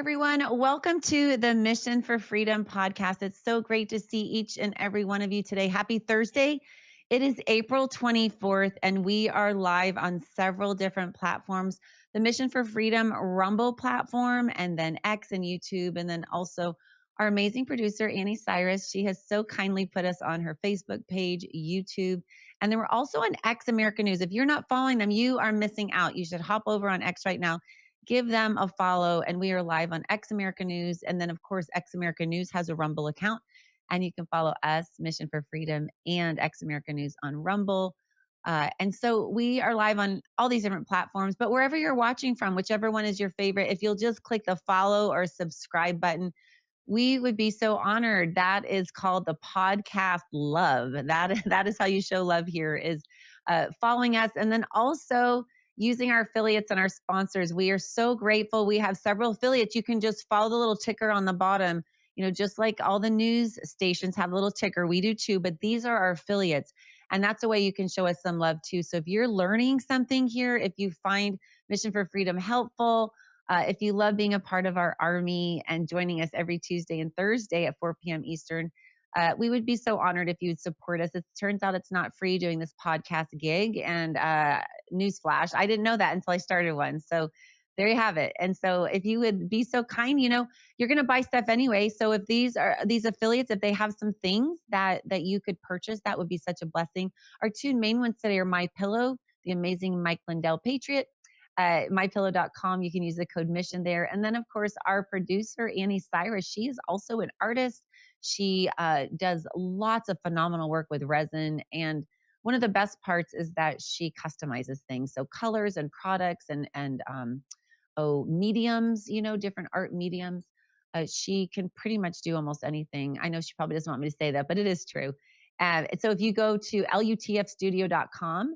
everyone. Welcome to the Mission for Freedom podcast. It's so great to see each and every one of you today. Happy Thursday. It is April 24th, and we are live on several different platforms: the Mission for Freedom Rumble platform, and then X and YouTube, and then also our amazing producer, Annie Cyrus. She has so kindly put us on her Facebook page, YouTube, and then we're also on X American News. If you're not following them, you are missing out. You should hop over on X right now, give them a follow. And we are live on X America News. And then, of course, X America News has a Rumble account. And you can follow us, Mission for Freedom, and X America News on Rumble. And so we are live on all these different platforms. But wherever you're watching from, whichever one is your favorite, if you'll just click the follow or subscribe button, we would be so honored. That is called the podcast love. That is how you show love here, is following us. And then also using our affiliates and our sponsors. We are so grateful. We have several affiliates. You can just follow the little ticker on the bottom. Just like all the news stations have a little ticker, we do too, but these are our affiliates. And that's a way you can show us some love too. So if you're learning something here, if you find Mission for Freedom helpful, if you love being a part of our army and joining us every Tuesday and Thursday at 4 p.m. Eastern, we would be so honored if you'd support us. It turns out it's not free doing this podcast gig. And newsflash, I didn't know that until I started one. So there you have it. And so if you would be so kind, you're going to buy stuff anyway. So if these affiliates, if they have some things that you could purchase, that would be such a blessing. Our two main ones today are My Pillow, the amazing Mike Lindell Patriot. MyPillow.com. You can use the code MISSION there. And then, of course, our producer, Annie Cyrus, she is also an artist. She does lots of phenomenal work with resin. And one of the best parts is that she customizes things. So colors and products and mediums, different art mediums. She can pretty much do almost anything. I know she probably doesn't want me to say that, but it is true. So if you go to lutfstudio.com,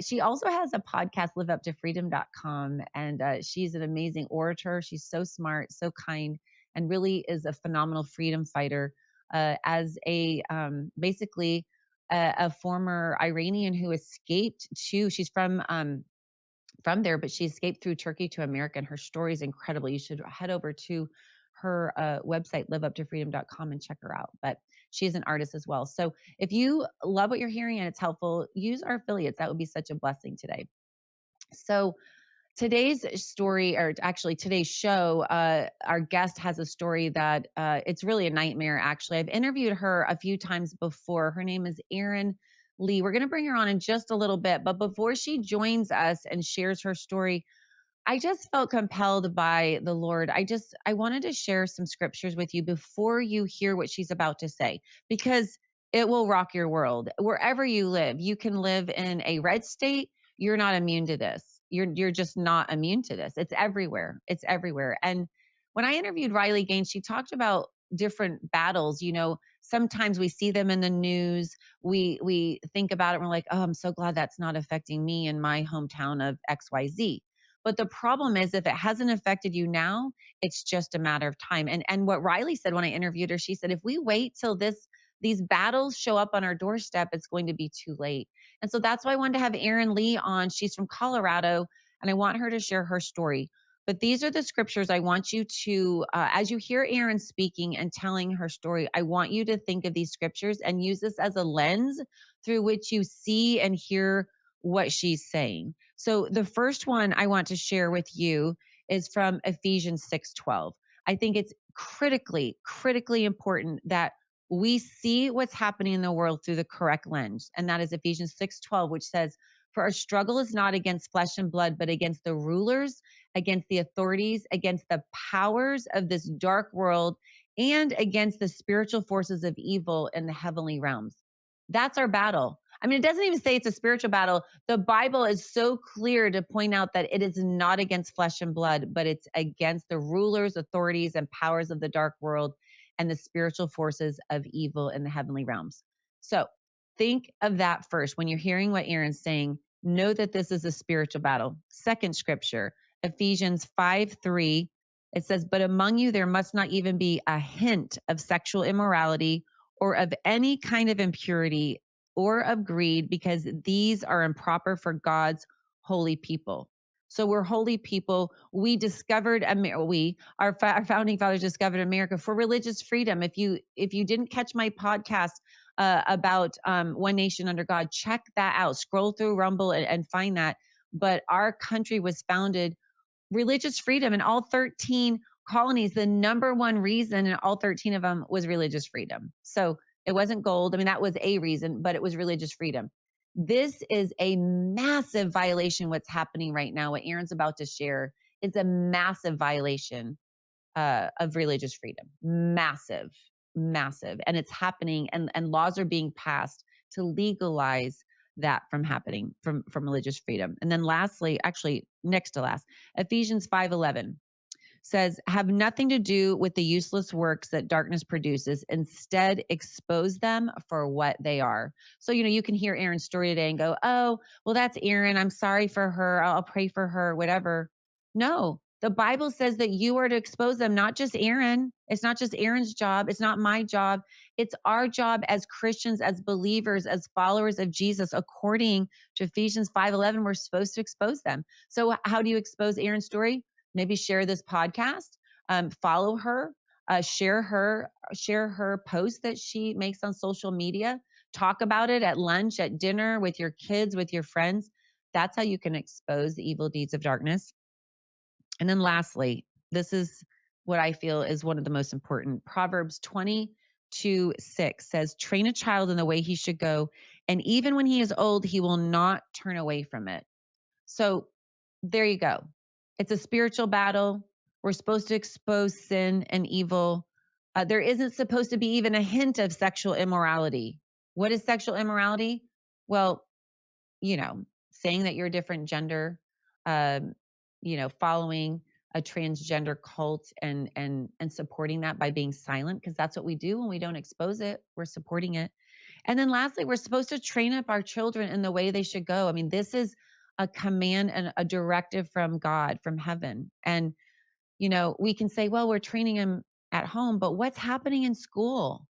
she also has a podcast, liveuptofreedom.com, and she's an amazing orator. She's so smart, so kind, and really is a phenomenal freedom fighter. As basically a former Iranian who escaped she's from there, but she escaped through Turkey to America, and her story is incredible. You should head over to her website, liveuptofreedom.com, and check her out. But she's an artist as well. So if you love what you're hearing and it's helpful, use our affiliates. That would be such a blessing today. So today's story, or actually today's show, our guest has a story that it's really a nightmare, actually. I've interviewed her a few times before. Her name is Erin Lee. We're going to bring her on in just a little bit. But before she joins us and shares her story, I just felt compelled by the Lord. I wanted to share some scriptures with you before you hear what she's about to say, because it will rock your world. Wherever you live, you can live in a red state. You're not immune to this. You're just not immune to this. It's everywhere. It's everywhere. And when I interviewed Riley Gaines, she talked about different battles. Sometimes we see them in the news. We think about it. And we're like, oh, I'm so glad that's not affecting me in my hometown of XYZ. But the problem is, if it hasn't affected you now, it's just a matter of time. And what Riley said when I interviewed her, she said, if we wait till these battles show up on our doorstep, it's going to be too late. And so that's why I wanted to have Erin Lee on. She's from Colorado, and I want her to share her story. But these are the scriptures I want you to, as you hear Erin speaking and telling her story, I want you to think of these scriptures and use this as a lens through which you see and hear what she's saying. So the first one I want to share with you is from Ephesians 6:12. I think it's critically important that we see what's happening in the world through the correct lens. And that is Ephesians 6:12, which says, for our struggle is not against flesh and blood, but against the rulers, against the authorities, against the powers of this dark world, and against the spiritual forces of evil in the heavenly realms. That's our battle. I mean, it doesn't even say it's a spiritual battle. The Bible is so clear to point out that it is not against flesh and blood, but it's against the rulers, authorities, and powers of the dark world and the spiritual forces of evil in the heavenly realms. So think of that first. When you're hearing what Erin's saying, know that this is a spiritual battle. Second scripture, Ephesians 5:3. It says, but among you, there must not even be a hint of sexual immorality or of any kind of impurity or of greed, because these are improper for God's holy people. So we're holy people. We discovered our founding fathers discovered America for religious freedom. If you didn't catch my podcast about One Nation Under God, check that out. Scroll through Rumble and find that. But our country was founded religious freedom in all 13 colonies. The number one reason in all 13 of them was religious freedom. So it wasn't gold. I mean, that was a reason, but it was religious freedom. This is a massive violation. What's happening right now, what Erin's about to share, is a massive violation of religious freedom. Massive, massive. And it's happening, and laws are being passed to legalize that from happening from religious freedom. And then lastly, actually next to last, Ephesians 5:11 says, have nothing to do with the useless works that darkness produces. Instead, expose them for what they are. So, you can hear Erin's story today and go, oh, well, that's Erin. I'm sorry for her. I'll pray for her, whatever. No, the Bible says that you are to expose them, not just Erin. It's not just Erin's job. It's not my job. It's our job as Christians, as believers, as followers of Jesus. According to Ephesians 5:11, we're supposed to expose them. So how do you expose Erin's story? Maybe share this podcast, follow her, share her posts that she makes on social media, talk about it at lunch, at dinner, with your kids, with your friends. That's how you can expose the evil deeds of darkness. And then lastly, this is what I feel is one of the most important. Proverbs 22:6 says, train a child in the way he should go, and even when he is old, he will not turn away from it. So there you go. It's a spiritual battle. We're supposed to expose sin and evil. There isn't supposed to be even a hint of sexual immorality. What is sexual immorality? Well, saying that you're a different gender, um, following a transgender cult and supporting that by being silent, because that's what we do when we don't expose it. We're supporting it. And then lastly, we're supposed to train up our children in the way they should go. I mean, this is a command and a directive from God, from heaven. And, we can say, well, we're training them at home, but what's happening in school?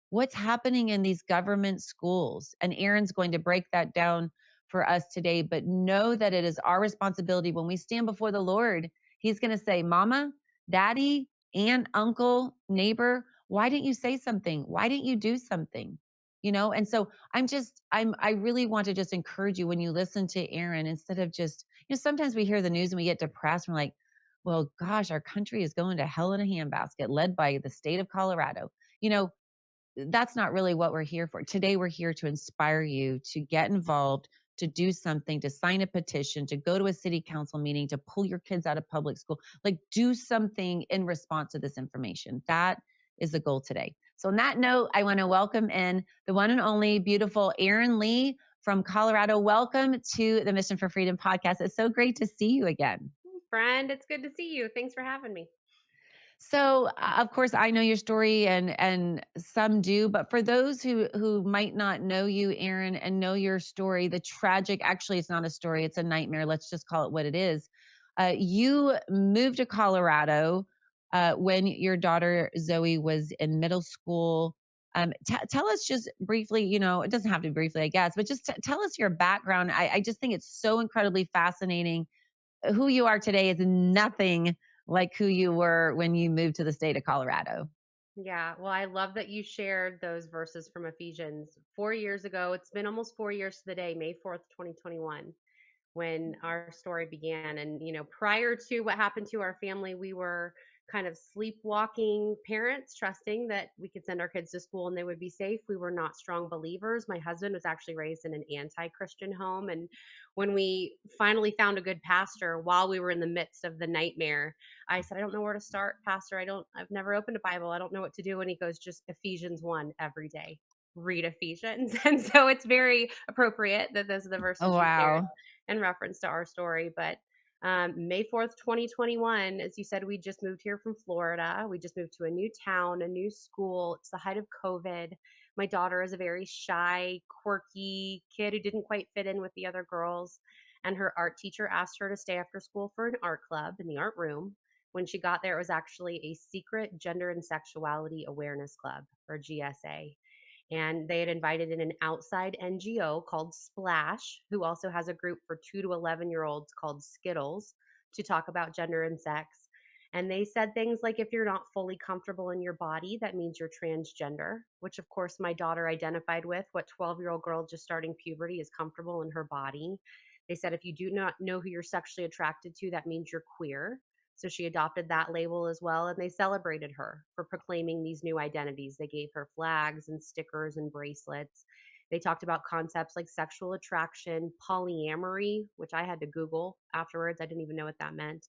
What's happening in these government schools? And Erin's going to break that down for us today, but know that it is our responsibility when we stand before the Lord. He's going to say, Mama, Daddy, aunt, uncle, neighbor, why didn't you say something? Why didn't you do something? And so I really want to just encourage you when you listen to Erin, instead of just, sometimes we hear the news and we get depressed. And we're like, well, gosh, our country is going to hell in a handbasket, led by the state of Colorado. That's not really what we're here for. Today, we're here to inspire you to get involved, to do something, to sign a petition, to go to a city council meeting, to pull your kids out of public school. Like, do something in response to this information. That is the goal today. So on that note, I want to welcome in the one and only beautiful Erin Lee from Colorado. Welcome to the Mission for Freedom podcast. It's so great to see you again. Friend, it's good to see you. Thanks for having me. So, of course, I know your story, and some do, but for those who might not know you, Erin, and know your story, the tragic, actually, it's not a story, it's a nightmare. Let's just call it what it is. You moved to Colorado when your daughter Zoe was in middle school. Tell us just briefly, it doesn't have to be briefly, I guess, but just tell us your background. I just think it's so incredibly fascinating. Who you are today is nothing like who you were when you moved to the state of Colorado. Yeah, well, I love that you shared those verses from Ephesians 4 years ago. It's been almost 4 years to the day, May 4th, 2021, when our story began. And, prior to what happened to our family, we were kind of sleepwalking parents, trusting that we could send our kids to school and they would be safe. We were not strong believers. My husband was actually raised in an anti Christian home. And when we finally found a good pastor while we were in the midst of the nightmare, I said, I don't know where to start, Pastor. I've never opened a Bible. I don't know what to do. And he goes, just Ephesians 1 every day. Read Ephesians. And so it's very appropriate that those are the Oh, verses you shared wow. in reference to our story. But May 4th, 2021, as you said, we just moved here from Florida. We just moved to a new town, a new school. It's the height of COVID. My daughter is a very shy, quirky kid who didn't quite fit in with the other girls. And her art teacher asked her to stay after school for an art club in the art room. When she got there, it was actually a secret gender and sexuality awareness club, or GSA. And they had invited in an outside NGO called Splash, who also has a group for 2 to 11-year-olds called Skittles, to talk about gender and sex. And they said things like, if you're not fully comfortable in your body, that means you're transgender, which of course my daughter identified with. What 12-year-old girl just starting puberty is comfortable in her body? They said, if you do not know who you're sexually attracted to, that means you're queer. So she adopted that label as well. And they celebrated her for proclaiming these new identities. They gave her flags and stickers and bracelets. They talked about concepts like sexual attraction, polyamory, which I had to Google afterwards. I didn't even know what that meant.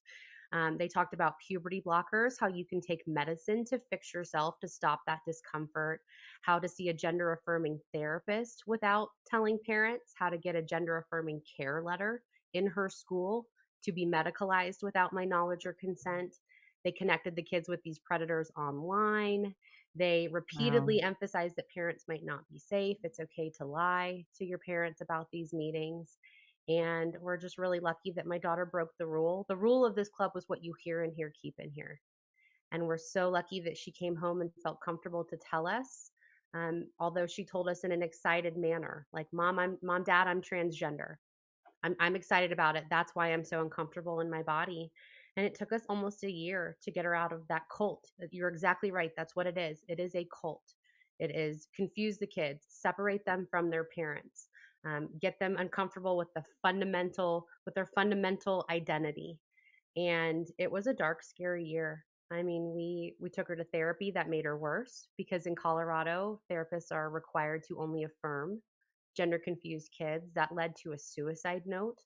They talked about puberty blockers, how you can take medicine to fix yourself to stop that discomfort, how to see a gender affirming therapist without telling parents, how to get a gender affirming care letter in her school to be medicalized without my knowledge or consent. They connected the kids with these predators online. They Wow. repeatedly emphasized that parents might not be safe. It's okay to lie to your parents about these meetings. And we're just really lucky that my daughter broke the rule. The rule of this club was what you hear in here, keep in here. And we're so lucky that she came home and felt comfortable to tell us. Although she told us in an excited manner, like, Mom, Dad, I'm transgender. I'm excited about it. That's why I'm so uncomfortable in my body. And it took us almost a year to get her out of that cult. You're exactly right. That's what it is. It is a cult. It is confuse the kids, separate them from their parents, get them uncomfortable with their fundamental identity. And it was a dark, scary year. I mean, we took her to therapy that made her worse because in Colorado, therapists are required to only affirm gender confused kids. That led to a suicide note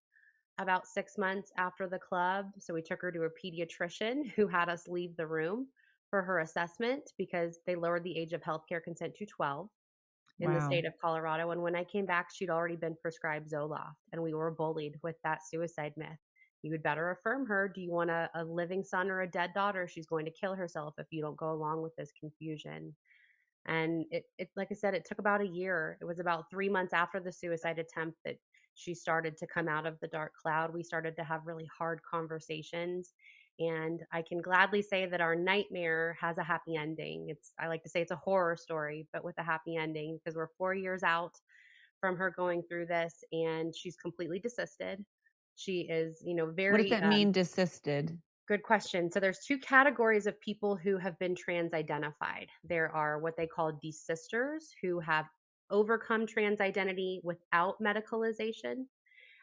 about 6 months after the club. So we took her to a pediatrician who had us leave the room for her assessment because they lowered the age of healthcare consent to 12 in the Wow. state of Colorado. And when I came back, she'd already been prescribed Zoloft, and we were bullied with that suicide myth. You would better affirm her. Do you want a living son or a dead daughter? She's going to kill herself if you don't go along with this confusion. And it like I said, it took about a year. It was about 3 months after the suicide attempt that she started to come out of the dark cloud. We started to have really hard conversations. And I can gladly say that our nightmare has a happy ending. I like to say it's a horror story, but with a happy ending because we're 4 years out from her going through this and she's completely desisted. She is, What does very that mean, desisted? good question. So there's two categories of people who have been trans identified. There are what they call desisters who have overcome trans identity without medicalization.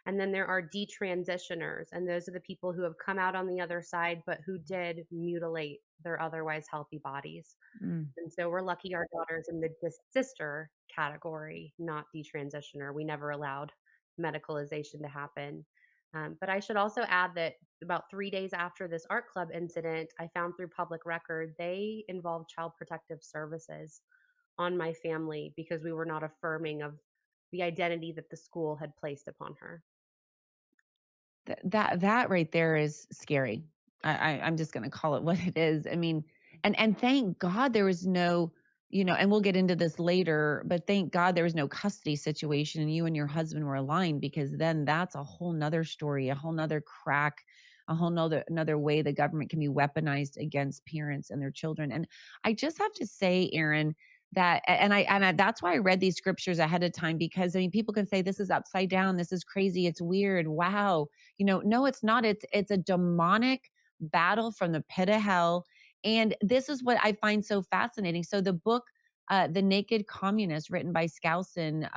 And then there are detransitioners, and those are the people who have come out on the other side, but who did mutilate their otherwise healthy bodies. Mm. And so we're lucky our daughter's in the sister category, not detransitioner. We never allowed medicalization to happen. But I should also add that about 3 days after this art club incident, I found through public record they involved Child Protective Services on my family because we were not affirming of the identity that the school had placed upon her. That right there is scary. I'm just gonna call it what it is. I mean, and thank God there was no, and we'll get into this later, but thank God there was no custody situation and you and your husband were aligned because then that's a whole nother story, a whole nother crack, a whole nother another way the government can be weaponized against parents and their children. And I just have to say, Erin, and that's why I read these scriptures ahead of time because I mean people can say this is upside down, this is crazy, it's weird, wow, no, it's not. It's a demonic battle from the pit of hell. And this is what I find so fascinating. So the book, The Naked Communist, written by Skousen,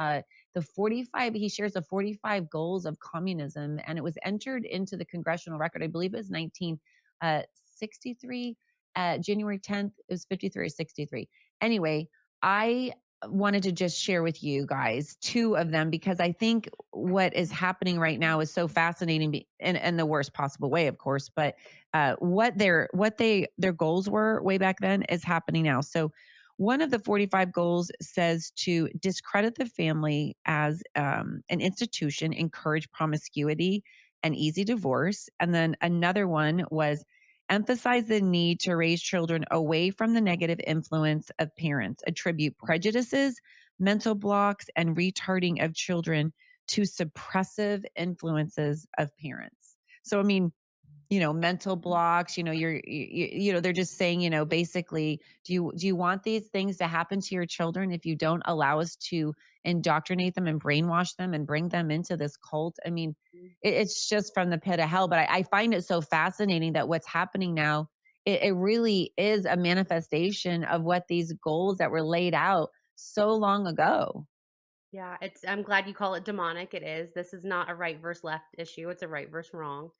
he shares the 45 goals of communism, and it was entered into the congressional record. I believe it was 1963, January 10th. It was 53 or 63. Anyway, I wanted to just share with you guys two of them because I think what is happening right now is so fascinating in the worst possible way, of course, but their goals were way back then is happening now. So one of the 45 goals says to discredit the family as an institution, encourage promiscuity and easy divorce. And then another one was emphasize the need to raise children away from the negative influence of parents, attribute prejudices, mental blocks, and retarding of children to suppressive influences of parents. So, I mean, mental blocks, they're just saying, basically, do you want these things to happen to your children if you don't allow us to indoctrinate them and brainwash them and bring them into this cult? I mean, it's just from the pit of hell. But I find it so fascinating that what's happening now, it really is a manifestation of what these goals that were laid out so long ago. Yeah, I'm glad you call it demonic. It is. This is not a right versus left issue. It's a right versus wrong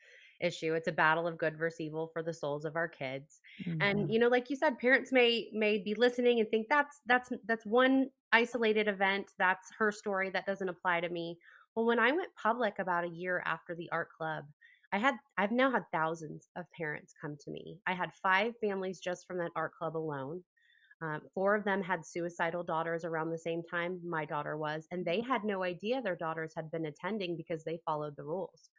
issue. It's a battle of good versus evil for the souls of our kids. And Mhm. like you said, parents may be listening and think that's one isolated event. That's her story. That doesn't apply to me. Well, when I went public about a year after the art club, I've now had thousands of parents come to me. I had 5 families just from that art club alone. 4 of them had suicidal daughters around the same time my daughter was, and they had no idea their daughters had been attending because they followed the rules.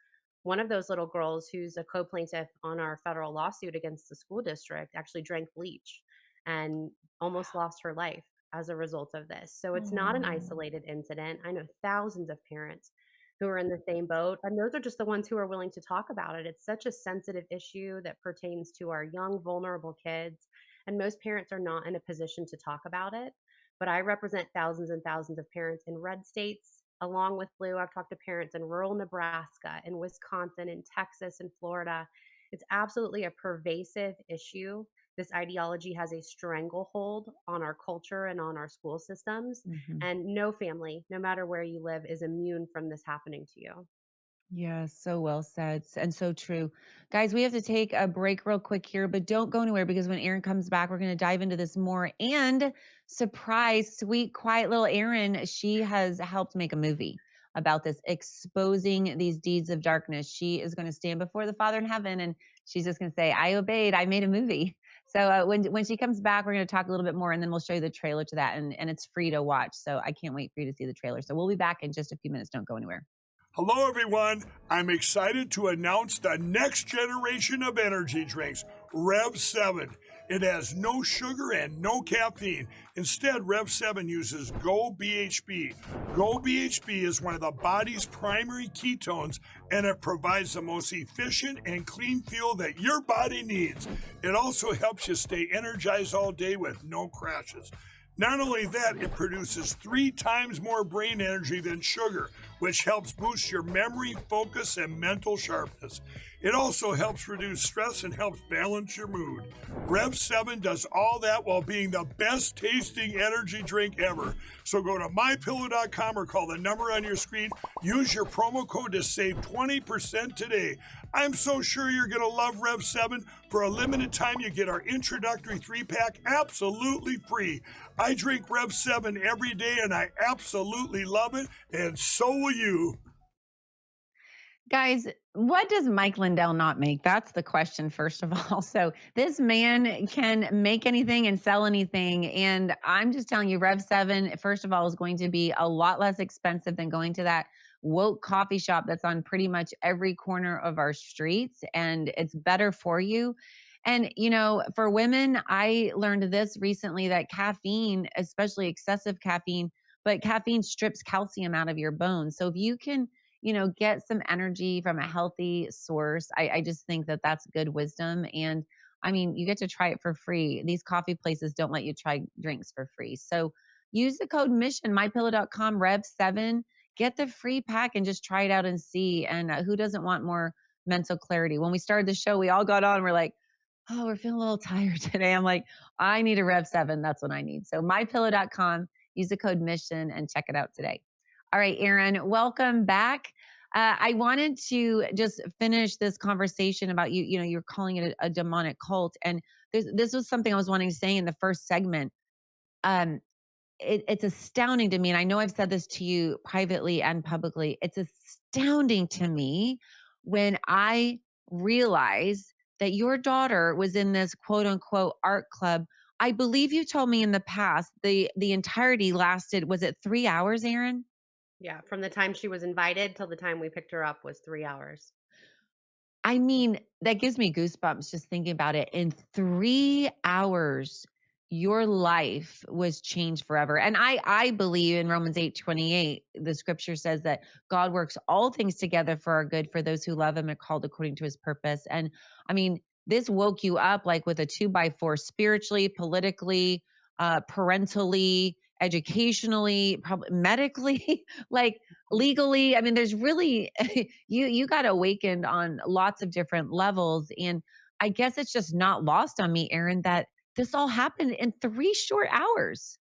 One of those little girls, who's a co plaintiff on our federal lawsuit against the school district, actually drank bleach and almost lost her life as a result of this. So it's not an Oh. isolated incident. I know thousands of parents who are in the same boat, and those are just the ones who are willing to talk about it. It's such a sensitive issue that pertains to our young, vulnerable kids, and most parents are not in a position to talk about it. But I represent thousands and thousands of parents in red states along with blue. I've talked to parents in rural Nebraska, in Wisconsin, in Texas, in Florida. It's absolutely a pervasive issue. This ideology has a stranglehold on our culture and on our school systems. Mhm. And no family, no matter where you live, is immune from this happening to you. Yeah, so well said and so true. Guys, we have to take a break real quick here, but don't go anywhere because when Erin comes back, we're going to dive into this more. And surprise, sweet, quiet little Erin, she has helped make a movie about this, exposing these deeds of darkness. She is going to stand before the Father in heaven and she's just going to say, I obeyed, I made a movie. So when she comes back, we're going to talk a little bit more and then we'll show you the trailer to that. And it's free to watch. So I can't wait for you to see the trailer. So we'll be back in just a few minutes. Don't go anywhere. Hello, everyone. I'm excited to announce the next generation of energy drinks, Rev 7. It has no sugar and no caffeine. Instead, Rev 7 uses Go BHB. Go BHB is one of the body's primary ketones, and it provides the most efficient and clean fuel that your body needs. It also helps you stay energized all day with no crashes. Not only that, it produces 3 times more brain energy than sugar, which helps boost your memory, focus, and mental sharpness. It also helps reduce stress and helps balance your mood. Rev 7 does all that while being the best tasting energy drink ever. So go to mypillow.com or call the number on your screen. Use your promo code to save 20% today. I'm so sure you're going to love Rev 7. For a limited time, you get our introductory 3-pack absolutely free. I drink Rev 7 every day and I absolutely love it, and so will you. Guys, what does Mike Lindell not make? That's the question, first of all. So, this man can make anything and sell anything. And I'm just telling you, Rev 7, first of all, is going to be a lot less expensive than going to that woke coffee shop that's on pretty much every corner of our streets. And it's better for you. And, for women, I learned this recently that caffeine, especially excessive caffeine, but caffeine strips calcium out of your bones. So, if you can get some energy from a healthy source. I just think that that's good wisdom. And I mean, you get to try it for free. These coffee places don't let you try drinks for free. So use the code mission, mypillow.com, Rev7. Get the free pack and just try it out and see. And who doesn't want more mental clarity? When we started the show, we all got on. We're like, oh, we're feeling a little tired today. I'm like, I need a Rev 7. That's what I need. So mypillow.com, use the code mission and check it out today. All right, Erin, welcome back. I wanted to just finish this conversation about you. You're calling it a demonic cult, and this was something I was wanting to say in the first segment. Um, it's astounding to me, and I know I've said this to you privately and publicly. It's astounding to me when I realize that your daughter was in this quote unquote art club. I believe you told me in the past the entirety lasted, was it 3 hours, Aaron? Yeah, from the time she was invited till the time we picked her up was 3 hours. I mean, that gives me goosebumps just thinking about it. In 3 hours, your life was changed forever. And I believe in Romans 8:28, the scripture says that God works all things together for our good for those who love him and called according to his purpose. And I mean, this woke you up like with a 2 by 4 spiritually, politically, parentally, educationally, probably medically, like legally. I mean, there's really you got awakened on lots of different levels. And I guess it's just not lost on me, Erin, that this all happened in 3 short hours.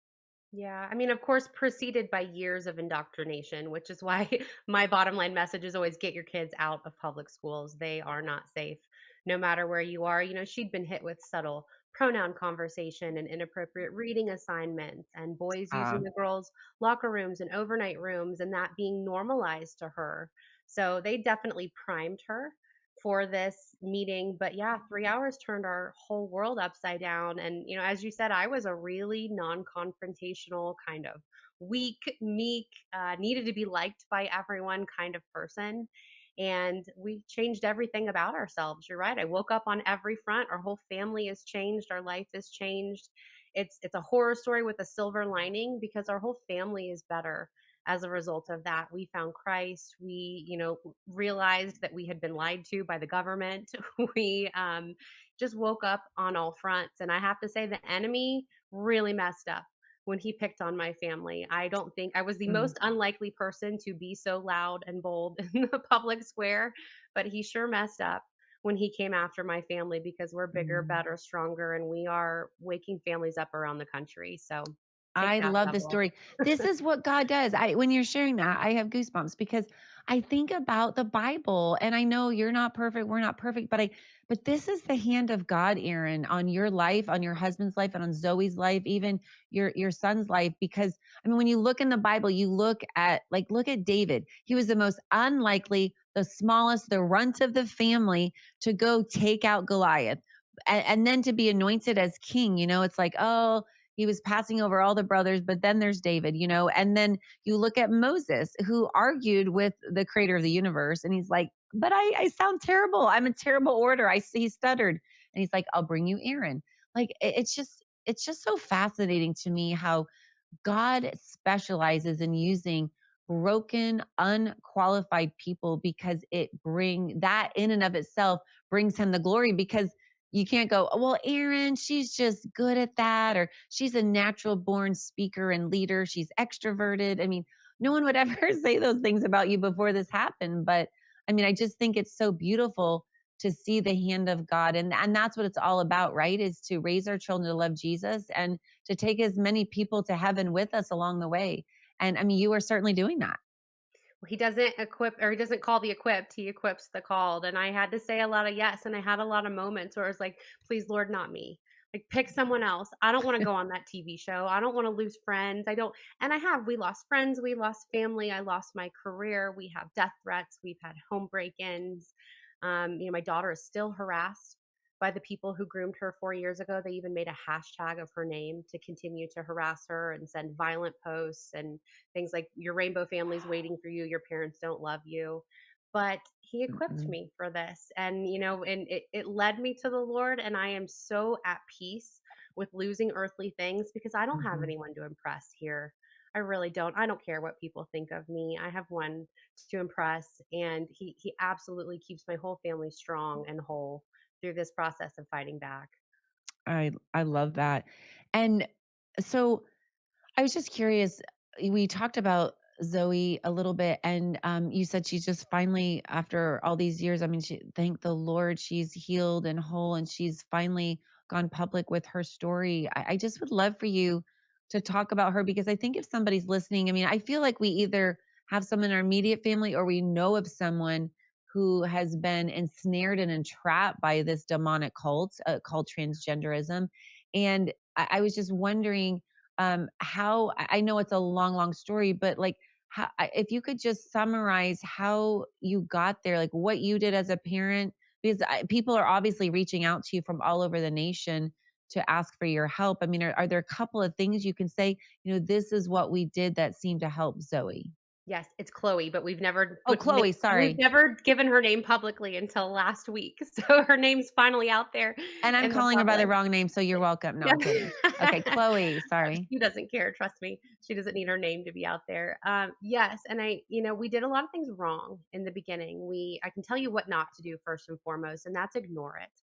Yeah, I mean, of course, preceded by years of indoctrination, which is why my bottom line message is always get your kids out of public schools. They are not safe, no matter where you are. She'd been hit with subtle pronoun conversation and inappropriate reading assignments, and boys using Uh, the girls' locker rooms and overnight rooms, and that being normalized to her. So they definitely primed her for this meeting. But yeah, 3 hours turned our whole world upside down. And, as you said, I was a really non confrontational kind of weak, meek, needed to be liked by everyone kind of person. And we changed everything about ourselves. You're right. I woke up on every front. Our whole family has changed. Our life has changed. It's a horror story with a silver lining because our whole family is better as a result of that. We found Christ. We, realized that we had been lied to by the government. We just woke up on all fronts. And I have to say, the enemy really messed up when he picked on my family. I don't think I was the mm, most unlikely person to be so loud and bold in the public square, but he sure messed up when he came after my family because we're bigger, mm. better, stronger, and we are waking families up around the country. So take I that, love this devil. story. This is what God does. When you're sharing that, I have goosebumps because I think about the Bible and I know you're not perfect, we're not perfect, but this is the hand of God, Aaron, on your life, on your husband's life, and on Zoe's life, even your son's life. Because I mean, when you look in the Bible, you look at David. He was the most unlikely, the smallest, the runt of the family to go take out Goliath. And then to be anointed as king, it's like, oh, he was passing over all the brothers, but then there's David, and then you look at Moses, who argued with the creator of the universe, and he's like, but I sound terrible. I'm a terrible orator. I see he stuttered. And he's like, I'll bring you Aaron. Like it's just so fascinating to me how God specializes in using broken, unqualified people because that in and of itself brings him the glory because you can't go, oh, well, Erin, she's just good at that, or she's a natural born speaker and leader. She's extroverted. I mean, no one would ever say those things about you before this happened. But I mean, I just think it's so beautiful to see the hand of God. And that's what it's all about, right? Is to raise our children to love Jesus and to take as many people to heaven with us along the way. And I mean, you are certainly doing that. He doesn't equip, or he doesn't call the equipped, he equips the called. And I had to say a lot of yes. And I had a lot of moments where it's like, please, Lord, not me. Like, pick someone else. I don't want to go on that TV show. I don't want to lose friends. I don't. And we lost friends. We lost family. I lost my career. We have death threats. We've had home break ins. My daughter is still harassed by the people who groomed her 4 years ago. They even made a hashtag of her name to continue to harass her and send violent posts and things like your rainbow family's waiting for you, your parents don't love you. But he equipped Mm-mm, me for this. And and it led me to the Lord. And I am so at peace with losing earthly things because I don't have mhm. anyone to impress here. I really don't. I don't care what people think of me. I have one to impress, and he absolutely keeps my whole family strong and whole through this process of fighting back. I love that. And so I was just curious. We talked about Zoe a little bit, and you said she's just finally, after all these years, I mean, thank the Lord, she's healed and whole, and she's finally gone public with her story. I just would love for you to talk about her because I think if somebody's listening, I mean, I feel like we either have someone in our immediate family or we know of someone who has been ensnared and entrapped by this demonic cult called transgenderism. And I was just wondering how I know it's a long story, but like if you could just summarize how you got there, like what you did as a parent, because people are obviously reaching out to you from all over the nation to ask for your help. I mean, are there a couple of things you can say, this is what we did that seemed to help Zoe? Yes, it's Chloe, but Oh, Chloe, we've sorry. never given her name publicly until last week. So her name's finally out there And I'm in the calling her by the public. wrong name, so you're welcome. No, Yeah. I'm kidding. Okay, Chloe, sorry. She doesn't care, trust me. She doesn't need her name to be out there. Yes, and we did a lot of things wrong in the beginning. I can tell you what not to do first and foremost, and that's ignore it.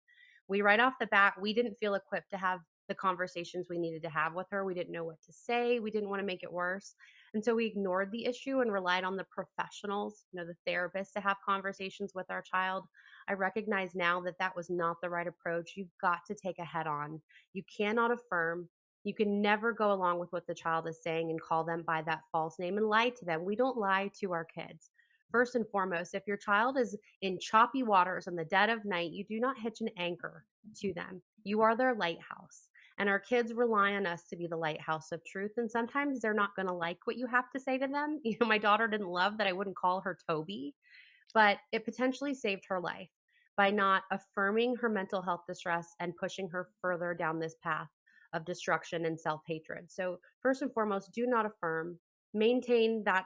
We right off the bat, we didn't feel equipped to have the conversations we needed to have with her. We didn't know what to say. We didn't want to make it worse. And so we ignored the issue and relied on the professionals, the therapists to have conversations with our child. I recognize now that that was not the right approach. You've got to take a head on. You cannot affirm. You can never go along with what the child is saying and call them by that false name and lie to them. We don't lie to our kids. First and foremost, if your child is in choppy waters in the dead of night, you do not hitch an anchor to them. You are their lighthouse. And our kids rely on us to be the lighthouse of truth. And sometimes they're not going to like what you have to say to them. My daughter didn't love that I wouldn't call her Toby, but it potentially saved her life by not affirming her mental health distress and pushing her further down this path of destruction and self-hatred. So first and foremost, do not affirm. Maintain that,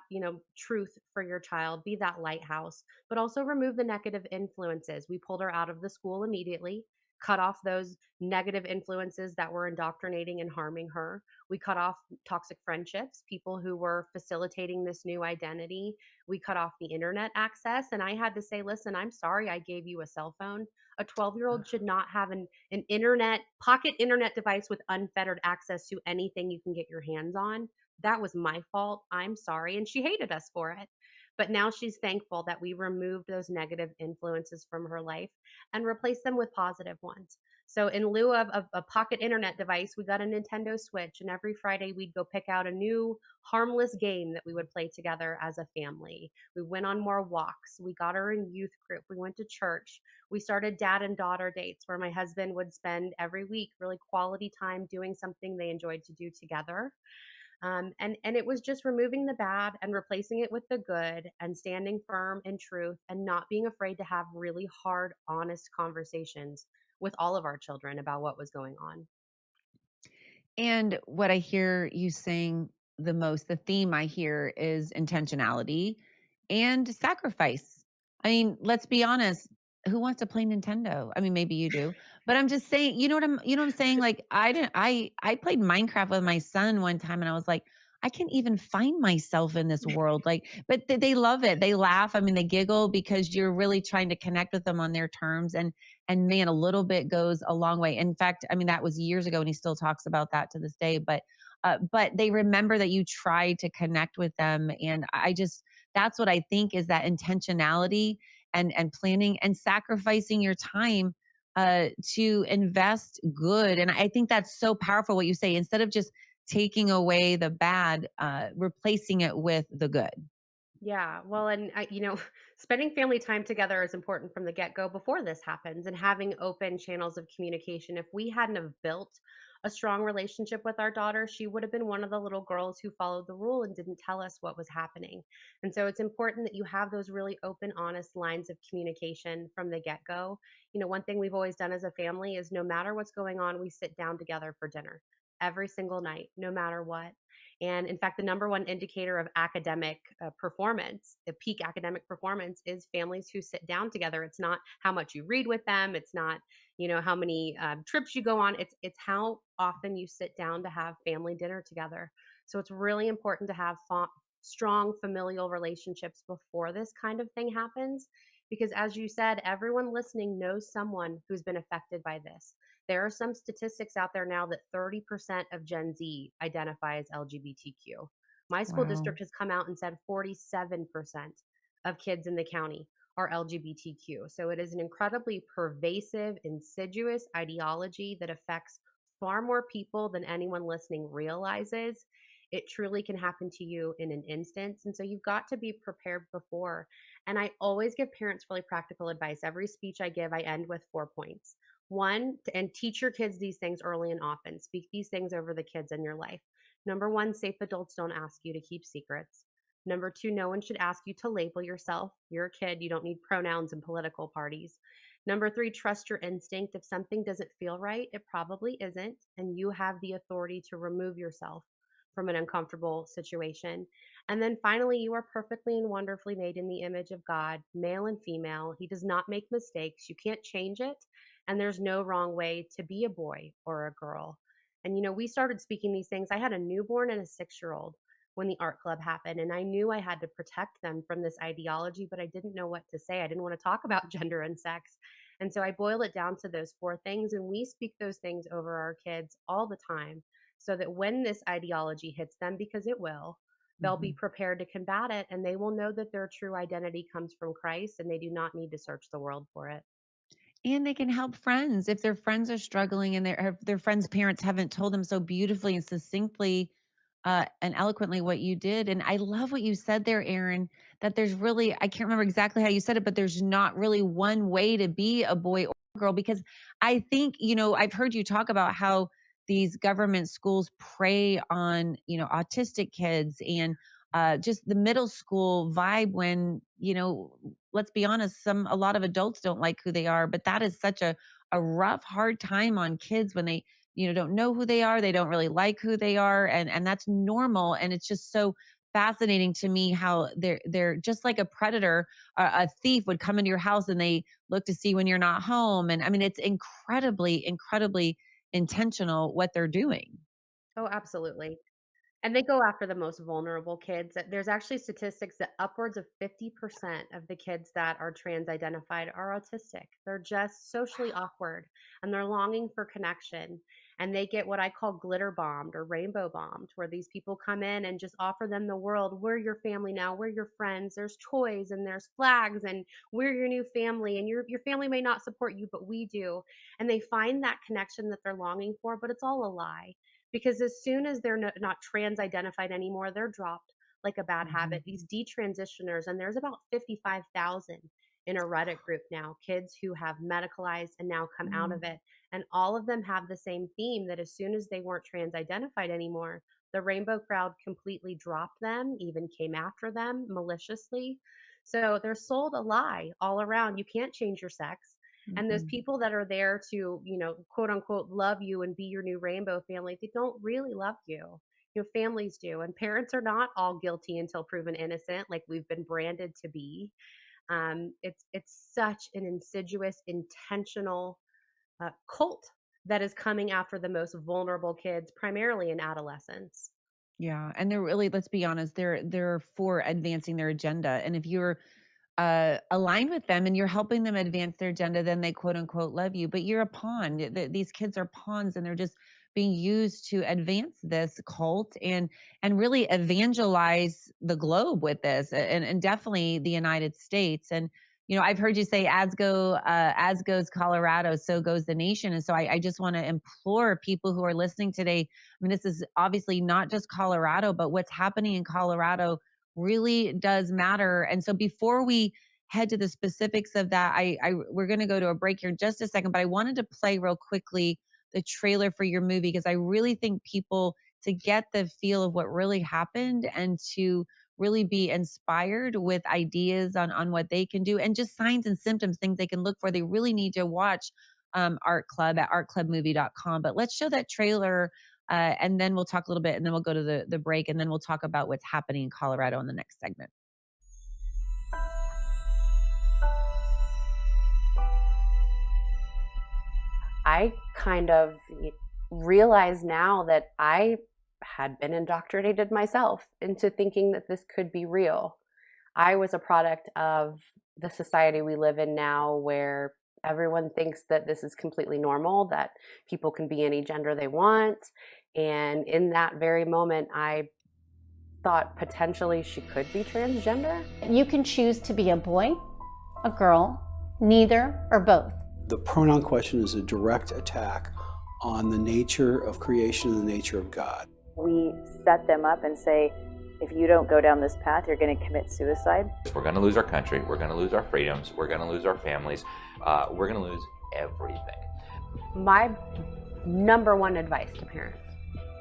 truth for your child, be that lighthouse, but also remove the negative influences. We pulled her out of the school immediately, cut off those negative influences that were indoctrinating and harming her. We cut off toxic friendships, people who were facilitating this new identity. We cut off the internet access. And I had to say, listen, I'm sorry I gave you a cell phone. A 12-year-old should not have an pocket internet device with unfettered access to anything you can get your hands on. That was my fault. I'm sorry. And she hated us for it. But now she's thankful that we removed those negative influences from her life and replaced them with positive ones. So in lieu of a pocket internet device, we got a Nintendo Switch, and every Friday we'd go pick out a new harmless game that we would play together as a family. We went on more walks. We got her in youth group. We went to church. We started dad and daughter dates where my husband would spend every week really quality time doing something they enjoyed to do together. And it was just removing the bad and replacing it with the good and standing firm in truth and not being afraid to have really hard, honest conversations with all of our children about what was going on. And what I hear you saying the most, the theme I hear is intentionality and sacrifice. I mean, let's be honest. Who wants to play Nintendo? I mean, maybe you do, but I'm just saying, you know what I'm saying? Like I played Minecraft with my son one time and I was like, I can't even find myself in this world. Like, but they love it. They laugh. I mean, they giggle because you're really trying to connect with them on their terms. And man, a little bit goes a long way. In fact, I mean, that was years ago and he still talks about that to this day, but they remember that you tried to connect with them. And I just, that's what I think is that intentionality and planning and sacrificing your time to invest good. And I think that's so powerful what you say. Instead of just taking away the bad, replacing it with the good. Yeah, well, and spending family time together is important from the get-go before this happens and having open channels of communication. If we hadn't have built a strong relationship with our daughter, she would have been one of the little girls who followed the rule and didn't tell us what was happening. And so it's important that you have those really open, honest lines of communication from the get-go. One thing we've always done as a family is no matter what's going on, we sit down together for dinner every single night, no matter what. And in fact, the number one indicator of academic performance, the peak academic performance, is families who sit down together. It's not how much you read with them. It's not, how many trips you go on. It's how often you sit down to have family dinner together. So it's really important to have strong familial relationships before this kind of thing happens. Because as you said, everyone listening knows someone who's been affected by this. There are some statistics out there now that 30% of Gen Z identify as LGBTQ. My school Wow. district has come out and said 47% of kids in the county are LGBTQ. So it is an incredibly pervasive, insidious ideology that affects far more people than anyone listening realizes. It truly can happen to you in an instance. And so you've got to be prepared before. And I always give parents really practical advice. Every speech I give, I end with 4 points. One, and teach your kids these things early and often. Speak these things over the kids in your life. Number one, safe adults don't ask you to keep secrets. Number two, no one should ask you to label yourself. You're a kid. You don't need pronouns in political parties. Number three, trust your instinct. If something doesn't feel right, it probably isn't. And you have the authority to remove yourself from an uncomfortable situation. And then finally, you are perfectly and wonderfully made in the image of God, male and female. He does not make mistakes. You can't change it. And there's no wrong way to be a boy or a girl. And, we started speaking these things. I had a newborn and a 6-year-old when the art club happened. And I knew I had to protect them from this ideology, but I didn't know what to say. I didn't want to talk about gender and sex. And so I boil it down to those 4 things. And we speak those things over our kids all the time so that when this ideology hits them, because it will, they'll be prepared to combat it, and they will know that their true identity comes from Christ and they do not need to search the world for it. And they can help friends if their friends are struggling and their friends' parents haven't told them so beautifully and succinctly and eloquently what you did. And I love what you said there, Erin, that there's really, I can't remember exactly how you said it, but there's not really one way to be a boy or a girl. Because I think, I've heard you talk about how these government schools prey on, autistic kids and just the middle school vibe when, let's be honest, a lot of adults don't like who they are, but that is such a rough, hard time on kids when they, don't know who they are. They don't really like who they are. And that's normal. And it's just so fascinating to me how they're just like a predator, a thief would come into your house and they look to see when you're not home. And I mean, it's incredibly, incredibly intentional what they're doing. Oh, absolutely. And they go after the most vulnerable kids. There's actually statistics that upwards of 50% of the kids that are trans identified are autistic. They're just socially awkward and they're longing for connection. And they get what I call glitter bombed or rainbow bombed, where these people come in and just offer them the world. We're your family now. We're your friends. There's toys and there's flags and we're your new family. And your family may not support you, but we do. And they find that connection that they're longing for, but it's all a lie, because as soon as they're not trans identified anymore, they're dropped like a bad habit. These detransitioners, and there's about 55,000 in a Reddit group now, kids who have medicalized and now come out of it. And all of them have the same theme, that as soon as they weren't trans identified anymore, the rainbow crowd completely dropped them, even came after them maliciously. So they're sold a lie all around. You can't change your sex. And those people that are there to, quote unquote, love you and be your new rainbow family, they don't really love you. Families do. And parents are not all guilty until proven innocent, like we've been branded to be. It's such an insidious, intentional cult that is coming after the most vulnerable kids, primarily in adolescence. Yeah, and they're really, let's be honest, they're for advancing their agenda. And if you're aligned with them and you're helping them advance their agenda, then they quote unquote love you. But you're a pawn. These kids are pawns, and they're just being used to advance this cult and really evangelize the globe with this, and definitely the United States. And I've heard you say, as goes Colorado, so goes the nation. And so I just want to implore people who are listening today. I mean, this is obviously not just Colorado, but what's happening in Colorado really does matter. And so before we head to the specifics of that, we're going to go to a break here in just a second, but I wanted to play real quickly the trailer for your movie, because I really think people, to get the feel of what really happened and to really be inspired with ideas on what they can do and just signs and symptoms, things they can look for, they really need to watch Art Club at artclubmovie.com. But let's show that trailer, and then we'll talk a little bit, and then we'll go to the break, and then we'll talk about what's happening in Colorado in the next segment. I kind of realize now that I had been indoctrinated myself into thinking that this could be real. I was a product of the society we live in now, where everyone thinks that this is completely normal, that people can be any gender they want. And in that very moment, I thought potentially she could be transgender. You can choose to be a boy, a girl, neither, or both. The pronoun question is a direct attack on the nature of creation and the nature of God. We set them up and say, if you don't go down this path, you're going to commit suicide. We're going to lose our country. We're going to lose our freedoms. We're going to lose our families. We're going to lose everything. My number one advice to parents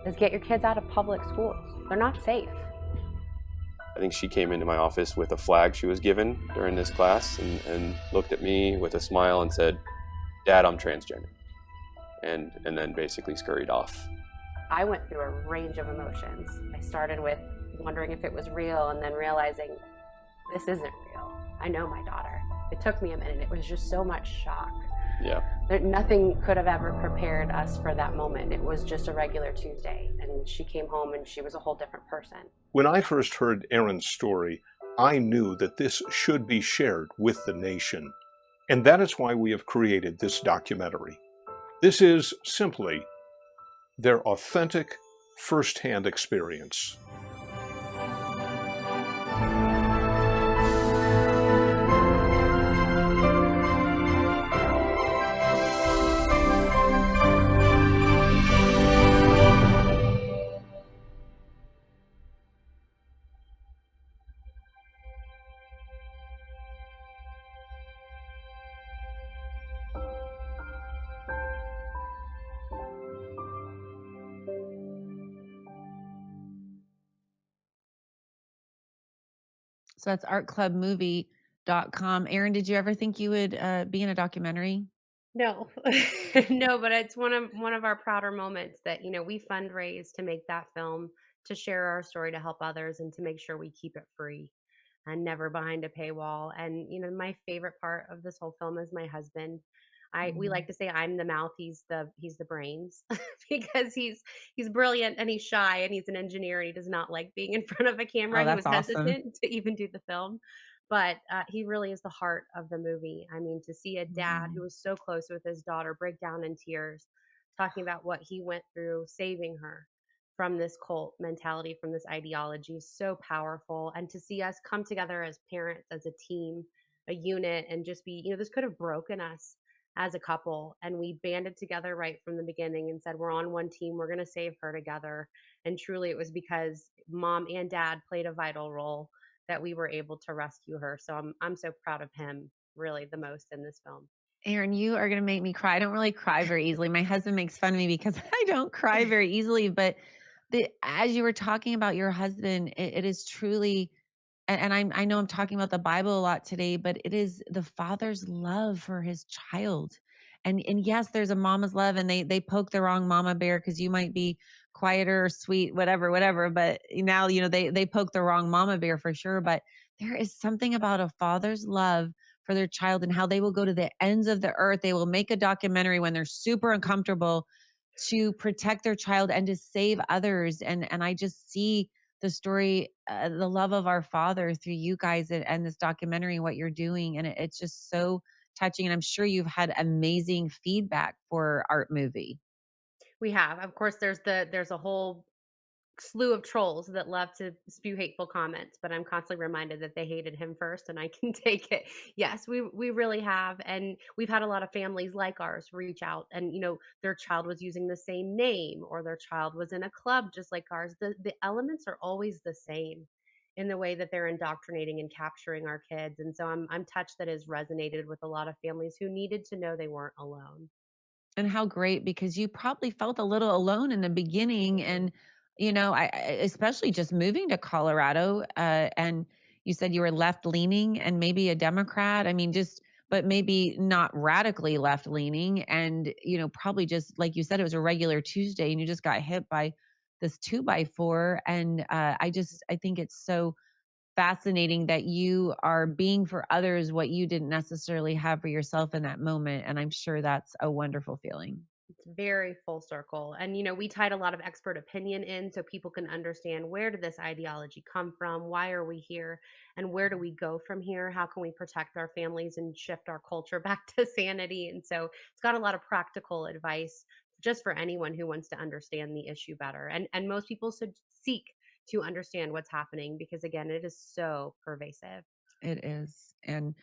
is get your kids out of public schools. They're not safe. I think she came into my office with a flag she was given during this class and looked at me with a smile and said, "Dad, I'm transgender," and then basically scurried off. I went through a range of emotions. I started with wondering if it was real and then realizing this isn't real. I know my daughter. It took me a minute. It was just so much shock. Yeah. Nothing could have ever prepared us for that moment. It was just a regular Tuesday, and she came home and she was a whole different person. When I first heard Erin's story, I knew that this should be shared with the nation. And that is why we have created this documentary. This is simply their authentic, first-hand experience. So that's artclubmovie.com. Erin, did you ever think you would be in a documentary? No, no, but it's one of our prouder moments that, we fundraise to make that film, to share our story, to help others, and to make sure we keep it free and never behind a paywall. And my favorite part of this whole film is my husband. We like to say I'm the mouth, he's the brains, because he's brilliant and he's shy and he's an engineer and he does not like being in front of a camera. Oh, He that's was awesome. hesitant to even do the film, but he really is the heart of the movie. I mean, to see a dad who was so close with his daughter break down in tears, talking about what he went through saving her from this cult mentality, from this ideology, is so powerful. And to see us come together as parents, as a team, a unit, and just be, this could have broken us as a couple. And we banded together right from the beginning and said, we're on one team, we're going to save her together. And truly, it was because mom and dad played a vital role that we were able to rescue her. So I'm so proud of him, really the most in this film. Erin, you are going to make me cry. I don't really cry very easily. My husband makes fun of me because I don't cry very easily. But as you were talking about your husband, it is truly, and I know I'm talking about the Bible a lot today, but it is the father's love for his child. And yes, there's a mama's love, and they poke the wrong mama bear because you might be quieter or sweet, whatever. But now, they poke the wrong mama bear for sure. But there is something about a father's love for their child and how they will go to the ends of the earth. They will make a documentary when they're super uncomfortable to protect their child and to save others. And I just see the story, the love of our Father through you guys and this documentary, what you're doing. And it's just so touching. And I'm sure you've had amazing feedback for Art Movie. We have, of course, there's a whole slew of trolls that love to spew hateful comments, but I'm constantly reminded that they hated him first and I can take it. Yes, we really have. And we've had a lot of families like ours reach out and their child was using the same name or their child was in a club just like ours. The elements are always the same in the way that they're indoctrinating and capturing our kids. And so I'm touched that has resonated with a lot of families who needed to know they weren't alone. And how great, because you probably felt a little alone in the beginning. And, especially just moving to Colorado, and you said you were left leaning and maybe a Democrat. I mean, but maybe not radically left leaning. And, probably just like you said, it was a regular Tuesday and you just got hit by this 2x4. And I think it's so fascinating that you are being for others what you didn't necessarily have for yourself in that moment. And I'm sure that's a wonderful feeling. It's very full circle. And, we tied a lot of expert opinion in so people can understand, where did this ideology come from? Why are we here? And where do we go from here? How can we protect our families and shift our culture back to sanity? And so it's got a lot of practical advice just for anyone who wants to understand the issue better. And most people should seek to understand what's happening because, again, it is so pervasive. It is. And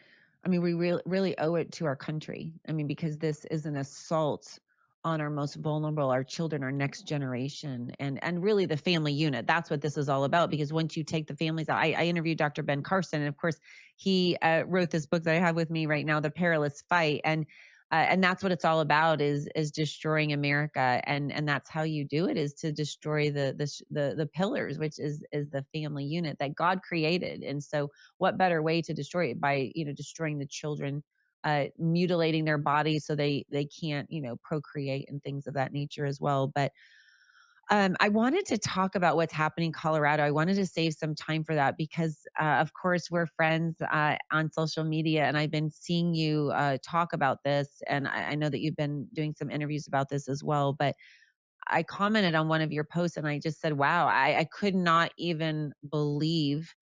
I mean, we really owe it to our country. I mean, because this is an assault on our most vulnerable, our children, our next generation, and really the family unit. That's what this is all about. Because once you take the families out, I interviewed Dr. Ben Carson, and of course, he wrote this book that I have with me right now, The Perilous Fight. And that's what it's all about, is destroying America. And that's how you do it, is to destroy the pillars, which is the family unit that God created. And so what better way to destroy it by destroying the children, mutilating their bodies so they can't procreate and things of that nature as well. But I wanted to talk about what's happening in Colorado. I wanted to save some time for that because, of course, we're friends on social media, and I've been seeing you talk about this. And I know that you've been doing some interviews about this as well. But I commented on one of your posts, and I just said, "Wow, I could not even believe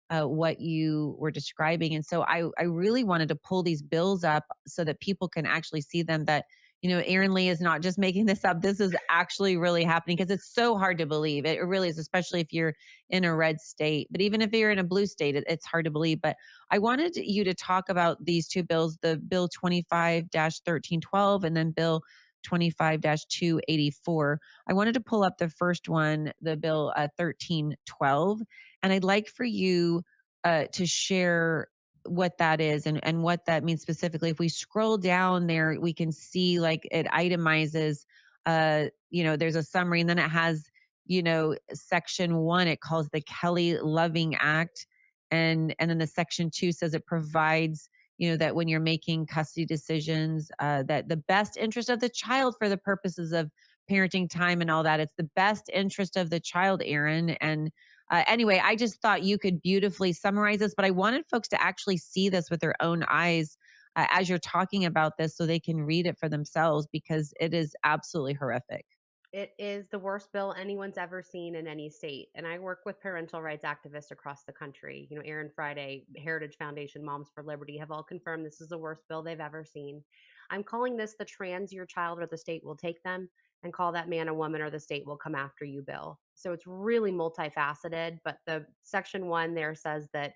what you were describing." And so I really wanted to pull these bills up so that people can actually see them, that, Erin Lee is not just making this up. This is actually really happening because it's so hard to believe. It really is, especially if you're in a red state. But even if you're in a blue state, it's hard to believe. But I wanted you to talk about these two bills, the Bill 25-1312 and then Bill 25-284. I wanted to pull up the first one, the Bill 1312. And I'd like for you to share what that is and what that means specifically. If we scroll down there, we can see like it itemizes, there's a summary, and then it has, section 1, it calls the Kelly Loving Act. And then the section 2 says it provides, that when you're making custody decisions, that the best interest of the child for the purposes of parenting time and all that, it's the best interest of the child, Erin. And anyway, I just thought you could beautifully summarize this, but I wanted folks to actually see this with their own eyes as you're talking about this so they can read it for themselves, because it is absolutely horrific. It is the worst bill anyone's ever seen in any state. And I work with parental rights activists across the country. Aaron Friday, Heritage Foundation, Moms for Liberty have all confirmed this is the worst bill they've ever seen. I'm calling this the trans your child or the state will take them, and call that man a woman or the state will come after you bill. So it's really multifaceted. But the section 1 there says that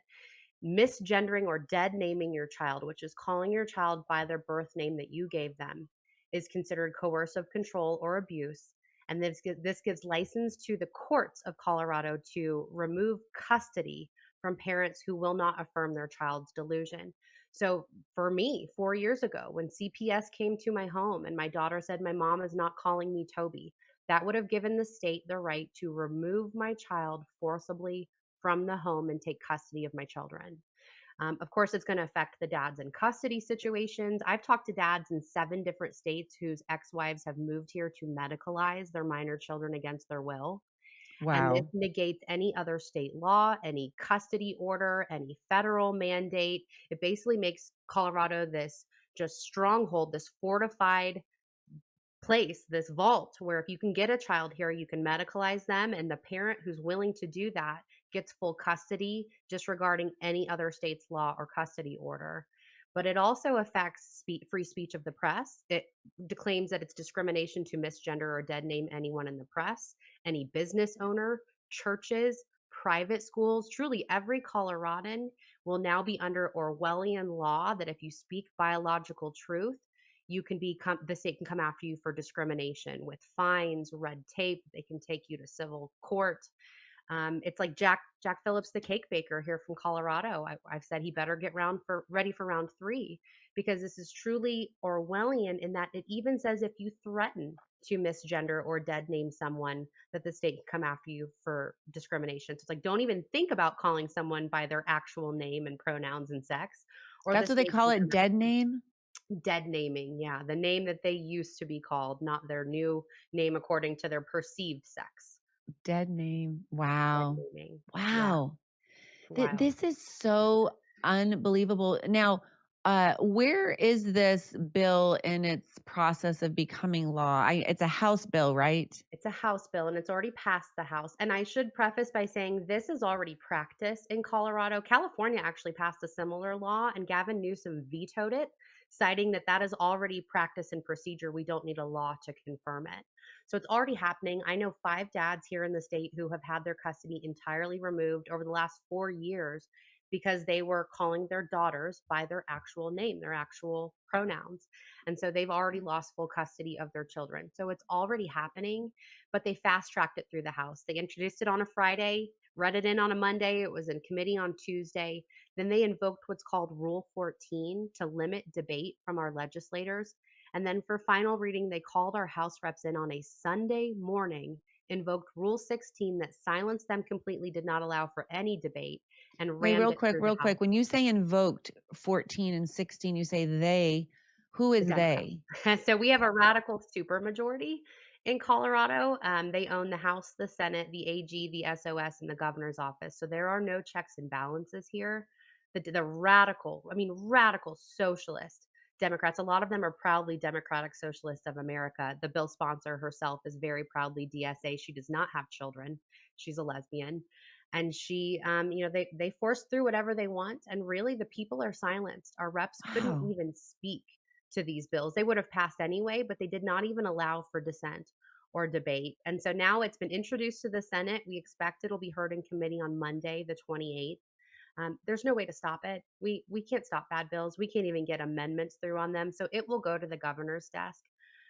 misgendering or dead naming your child, which is calling your child by their birth name that you gave them, is considered coercive control or abuse. And this gives license to the courts of Colorado to remove custody from parents who will not affirm their child's delusion. So for me, 4 years ago, when CPS came to my home and my daughter said, "My mom is not calling me Toby," that would have given the state the right to remove my child forcibly from the home and take custody of my children. Of course, it's going to affect the dads in custody situations. I've talked to dads in 7 different states whose ex-wives have moved here to medicalize their minor children against their will. And this Wow. negates any other state law, any custody order, any federal mandate. It basically makes Colorado this just stronghold, this fortified place, this vault, where if you can get a child here, you can medicalize them, and the parent who's willing to do that gets full custody, disregarding any other state's law or custody order. But it also affects free speech of the press. It claims that it's discrimination to misgender or dead name anyone in the press, any business owner, churches, private schools. Truly, every Coloradan will now be under Orwellian law that if you speak biological truth, you can the state can come after you for discrimination with fines, red tape. They can take you to civil court. It's like Jack Phillips, the cake baker here from Colorado. I've said he better get ready for round 3, because this is truly Orwellian in that it even says if you threaten to misgender or dead name someone, that the state can come after you for discrimination. So it's like, don't even think about calling someone by their actual name and pronouns and sex, or the That's what they state call can it, come dead name? dead naming. Yeah, the name that they used to be called, not their new name according to their perceived sex. Dead name. Dead Wow. naming. Yeah, Wow. wild. This is so unbelievable. Now, where is this bill in its process of becoming law? It's a House bill, right? It's a House bill and it's already passed the House. And I should preface by saying this is already practice in Colorado. California actually passed a similar law and Gavin Newsom vetoed it, citing that that is already practice and procedure. We don't need a law to confirm it. So it's already happening. I know 5 dads here in the state who have had their custody entirely removed over the last 4 years because they were calling their daughters by their actual name, their actual pronouns. And so they've already lost full custody of their children. So it's already happening, but they fast tracked it through the House. They introduced it on a Friday, read it in on a Monday. It was in committee on Tuesday. Then they invoked what's called Rule 14 to limit debate from our legislators. And then for final reading, they called our House reps in on a Sunday morning, invoked Rule 16 that silenced them completely, did not allow for any debate, and Wait, rammed it through the real House. quick. When you say invoked 14 and 16, you say they. Who The is they? Democrats. So we have a radical supermajority in Colorado. They own the House, the Senate, the AG, the SOS, and the governor's office. So there are no checks and balances here. The radical, I mean, radical socialist Democrats, a lot of them are proudly Democratic Socialists of America. The bill sponsor herself is very proudly DSA. She does not have children. She's a lesbian. And she, they force through whatever they want. And really, the people are silenced. Our reps couldn't Wow. even speak to these bills. They would have passed anyway, but they did not even allow for dissent or debate. And so now it's been introduced to the Senate. We expect it'll be heard in committee on Monday, the 28th. There's no way to stop it. We can't stop bad bills. We can't even get amendments through on them. So it will go to the governor's desk.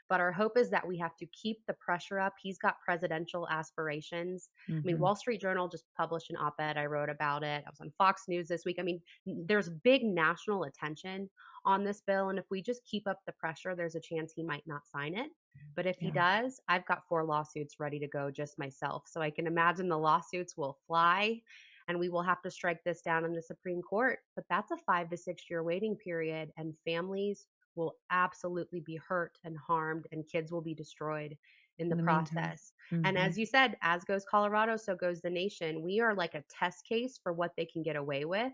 But our hope is that we have to keep the pressure up. He's got presidential aspirations. I mean, Mm-hmm. Wall Street Journal just published an op-ed. I wrote about it. I was on Fox News this week. I mean, there's big national attention on this bill. And if we just keep up the pressure, there's a chance he might not sign it. But if he does, I've got 4 lawsuits ready to go just myself. So I can imagine the lawsuits will fly and we will have to strike this down in the Supreme Court. But that's a 5 to 6 year waiting period, and families will absolutely be hurt and harmed, and kids will be destroyed in the In the meantime. process. And Mm-hmm. as you said, as goes Colorado, so goes the nation. We are like a test case for what they can get away with.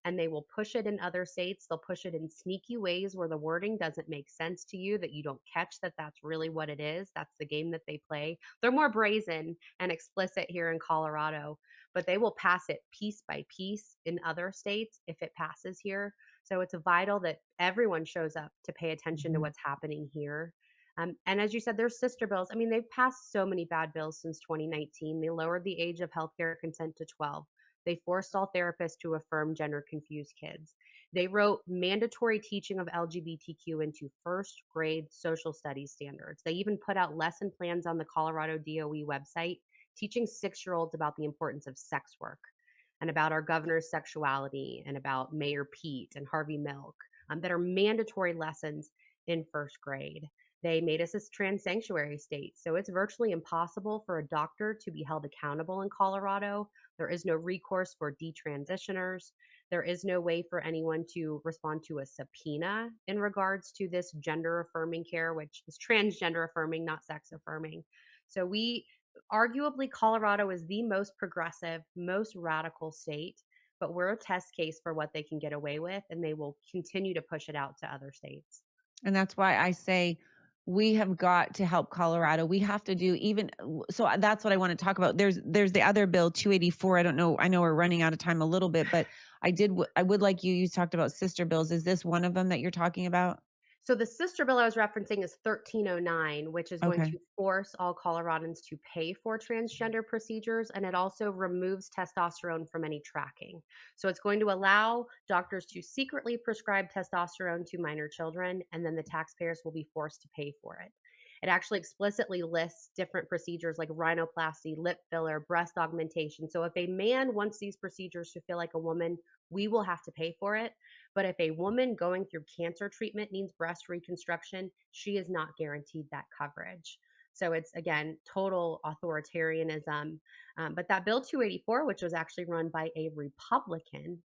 And they will push it in other states. They'll push it in sneaky ways where the wording doesn't make sense to you, that you don't catch that that's really what it is. That's the game that they play. They're more brazen and explicit here in Colorado, but they will pass it piece by piece in other states if it passes here. So it's vital that everyone shows up to pay attention to Mm-hmm. what's happening here. And as you said, there's sister bills. I mean, they've passed so many bad bills since 2019. They lowered the age of healthcare consent to 12. They forced all therapists to affirm gender confused kids. They wrote mandatory teaching of LGBTQ into first grade social studies standards. They even put out lesson plans on the Colorado DOE website teaching 6-year-olds about the importance of sex work and about our governor's sexuality and about Mayor Pete and Harvey Milk, that are mandatory lessons in first grade. They made us a trans sanctuary state, so it's virtually impossible for a doctor to be held accountable in Colorado. There is no recourse for detransitioners. There is no way for anyone to respond to a subpoena in regards to this gender affirming care, which is transgender affirming, not sex affirming. So arguably, Colorado is the most progressive, most radical state, but we're a test case for what they can get away with, and they will continue to push it out to other states. And that's why I say we have got to help Colorado. We have to do even so. That's what I want to talk about. There's the other bill 284. I don't know. I know we're running out of time a little bit, but I would like you talked about sister bills. Is this one of them that you're talking about? So the sister bill I was referencing is 1309, which is going Okay. to force all Coloradans to pay for transgender procedures, and it also removes testosterone from any tracking. So it's going to allow doctors to secretly prescribe testosterone to minor children, and then the taxpayers will be forced to pay for it. It actually explicitly lists different procedures like rhinoplasty, lip filler, breast augmentation. So if a man wants these procedures to feel like a woman, we will have to pay for it. But if a woman going through cancer treatment needs breast reconstruction, she is not guaranteed that coverage. So it's, again, total authoritarianism. But that Bill 284, which was actually run by a Republican,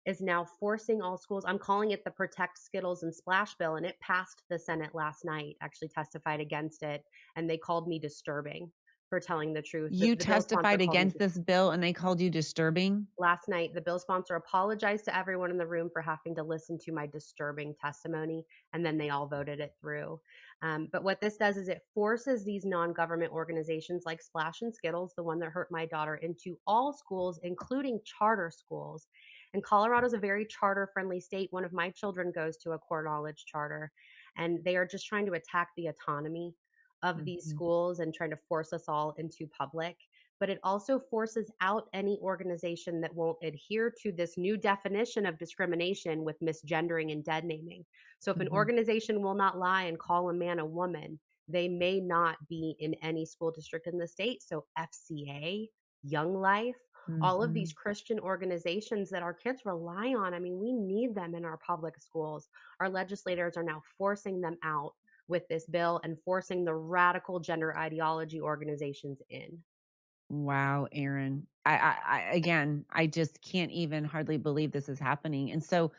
is now forcing all schools. I'm calling it the Protect Skittles and Splash Bill, and it passed the Senate last night, actually testified against it, and they called me disturbing for telling the truth. You The bill sponsor testified called me against this bill and they called you disturbing? last night. The bill sponsor apologized to everyone in the room for having to listen to my disturbing testimony, and then they all voted it through. But what this does is it forces these non-government organizations like Splash and Skittles, the one that hurt my daughter, into all schools, including charter schools. And Colorado is a very charter-friendly state. One of my children goes to a core knowledge charter, and they are just trying to attack the autonomy of these Mhm. schools and trying to force us all into public. But it also forces out any organization that won't adhere to this new definition of discrimination with misgendering and dead naming. So if an Mhm. organization will not lie and call a man a woman, they may not be in any school district in the state. So FCA, Young Life, all of these Mhm. Christian organizations that our kids rely on, I mean, we need them in our public schools. Our legislators are now forcing them out with this bill and forcing the radical gender ideology organizations in. Wow, Erin. Again, I just can't even hardly believe this is happening. And so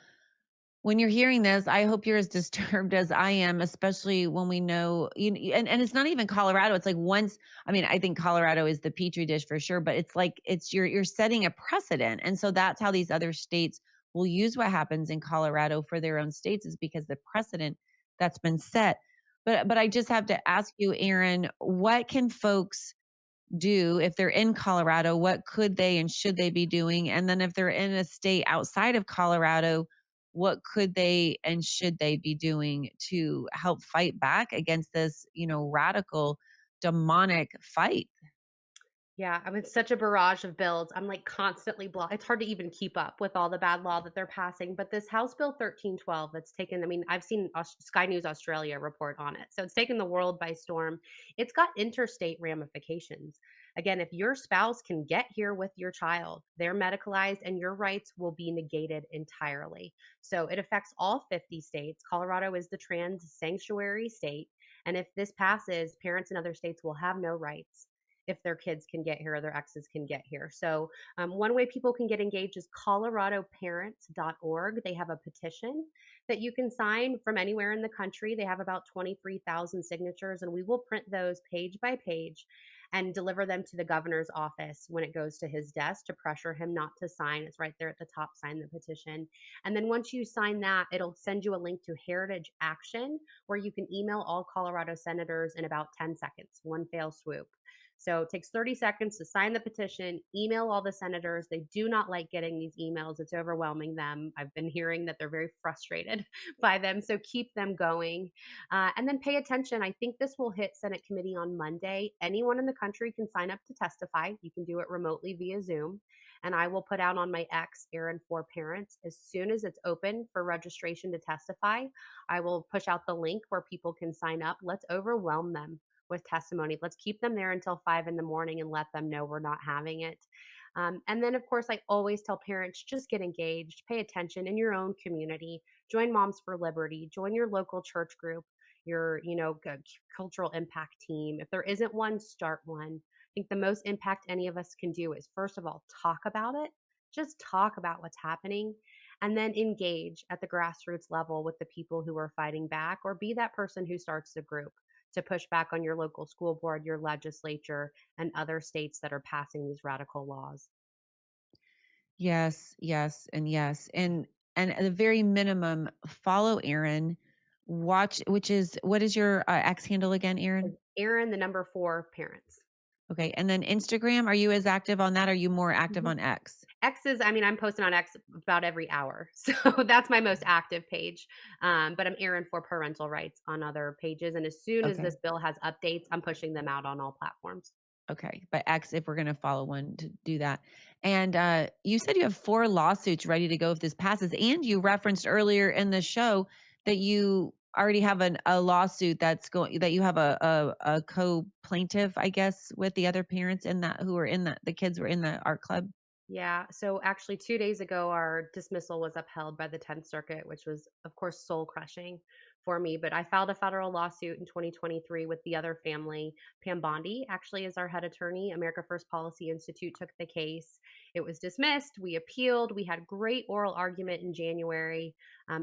When you're hearing this, I hope you're as disturbed as I am, especially when we know, and it's not even Colorado. It's like once, I mean, I think Colorado is the petri dish for sure, but it's like you're setting a precedent. And so that's how these other states will use what happens in Colorado for their own states, is because the precedent that's been set. But I just have to ask you, Erin, what can folks do if they're in Colorado? What could they and should they be doing? And then if they're in a state outside of Colorado, what could they and should they be doing to help fight back against this, radical demonic fight? Yeah, I'm in such a barrage of bills. I'm like constantly blocked. It's hard to even keep up with all the bad law that they're passing. But this House Bill 1312 that's taken, I mean, I've seen Sky News Australia report on it. So it's taken the world by storm. It's got interstate ramifications. Again, if your spouse can get here with your child, they're medicalized and your rights will be negated entirely. So it affects all 50 states. Colorado is the trans sanctuary state. And if this passes, parents in other states will have no rights if their kids can get here or their exes can get here. So, one way people can get engaged is coloradoparents.org. They have a petition that you can sign from anywhere in the country. They have about 23,000 signatures, and we will print those page by page and deliver them to the governor's office when it goes to his desk to pressure him not to sign. It's right there at the top, sign the petition. And then once you sign that, it'll send you a link to Heritage Action, where you can email all Colorado senators in about 10 seconds, one fell swoop. So it takes 30 seconds to sign the petition, email all the senators. They do not like getting these emails. It's overwhelming them. I've been hearing that they're very frustrated by them. So keep them going. And then pay attention. I think this will hit Senate committee on Monday. Anyone in the country can sign up to testify. You can do it remotely via Zoom. And I will put out on my X, Erin for Parents, as soon as it's open for registration to testify. I will push out the link where people can sign up. Let's overwhelm them with testimony. Let's keep them there until 5 in the morning and let them know we're not having it. And then, of course, I always tell parents, just get engaged, pay attention in your own community, join Moms for Liberty, join your local church group, your, cultural impact team. If there isn't one, start one. I think the most impact any of us can do is, first of all, talk about it, just talk about what's happening, and then engage at the grassroots level with the people who are fighting back, or be that person who starts the group to push back on your local school board, your legislature, and other states that are passing these radical laws. Yes, yes, and yes. And at the very minimum, follow Erin. Watch, what is your X handle again, Erin? Erin, the number 4 parents. Okay. And then Instagram, are you as active on that? Or are you more active on X? X is, I mean, I'm posting on X about every hour. So that's my most active page. But I'm Erin for parental rights on other pages. And as soon as Okay. this bill has updates, I'm pushing them out on all platforms. Okay. But X, if we're going to follow one, to do that. And you said you have 4 lawsuits ready to go if this passes. And you referenced earlier in the show that you already have a lawsuit that you have a co-plaintiff, I guess, with the other parents in that, who are in the kids were in the art club. Yeah. So actually, 2 days ago, our dismissal was upheld by the 10th Circuit, which was, of course, soul crushing for me. But I filed a federal lawsuit in 2023 with the other family. Pam Bondi actually is our head attorney. America First Policy Institute took the case. It was dismissed. We appealed. We had great oral argument in January.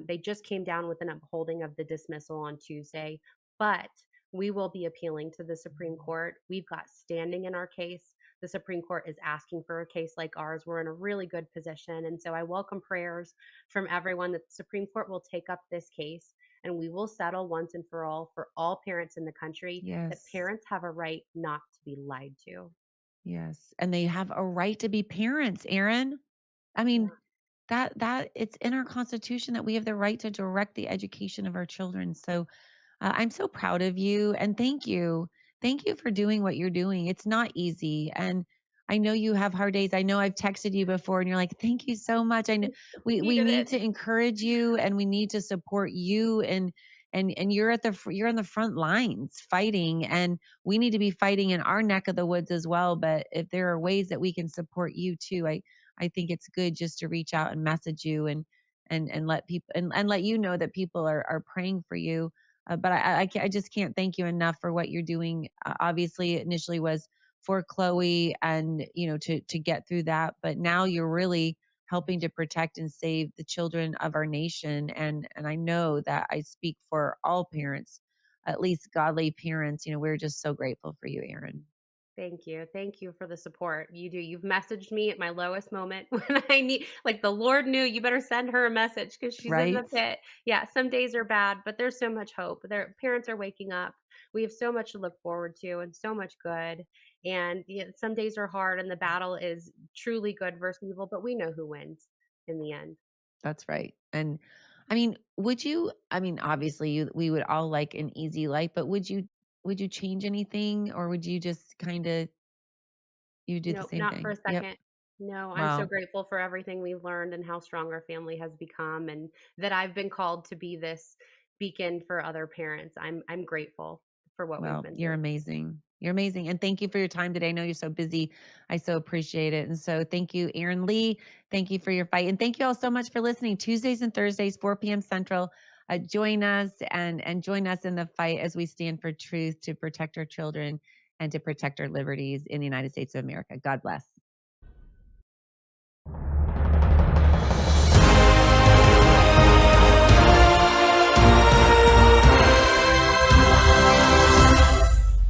They just came down with an upholding of the dismissal on Tuesday. But we will be appealing to the Supreme Court. We've got standing in our case. The Supreme Court is asking for a case like ours. We're in a really good position. And so I welcome prayers from everyone that the Supreme Court will take up this case and we will settle once and for all parents in the country, that Yes. parents have a right not to be lied to. Yes. And they have a right to be parents, Erin. I mean, that it's in our constitution that we have the right to direct the education of our children. So I'm so proud of you, and thank you. Thank you for doing what you're doing. It's not easy. And I know you have hard days. I know I've texted you before and you're like, thank you so much. I know we Needed need it. to encourage you and we need to support you, and you're you're on the front lines fighting, and we need to be fighting in our neck of the woods as well. But if there are ways that we can support you too, I think it's good just to reach out and message you, and let people, and let you know that people are praying for you. But I just can't thank you enough for what you're doing. Obviously, initially was for Chloe, and to get through that, but now you're really helping to protect and save the children of our nation. And I know that I speak for all parents, at least godly parents. We're just so grateful for you, Erin. Thank you. Thank you for the support. You do. You've messaged me at my lowest moment when I need, like, the Lord knew you better send her a message because she's in the Right? pit. Yeah, some days are bad, but there's so much hope. Their parents are waking up. We have so much to look forward to and so much good. And yeah, some days are hard and the battle is truly good versus evil, but we know who wins in the end. That's right. And obviously we would all like an easy life, but would you change anything, or would you just kind of you do the Nope, same not for thing? a Yep. second. No, I'm so Wow. grateful for everything we've learned and how strong our family has become and that I've been called to be this beacon for other parents. I'm grateful for what we've Well, been you're through. amazing. You're amazing. And thank you for your time today. I know you're so busy. I so appreciate it. And so thank you, Erin Lee. Thank you for your fight. And thank you all so much for listening. Tuesdays and Thursdays, 4 p.m. Central. Join us and join us in the fight as we stand for truth to protect our children and to protect our liberties in the United States of America. God bless.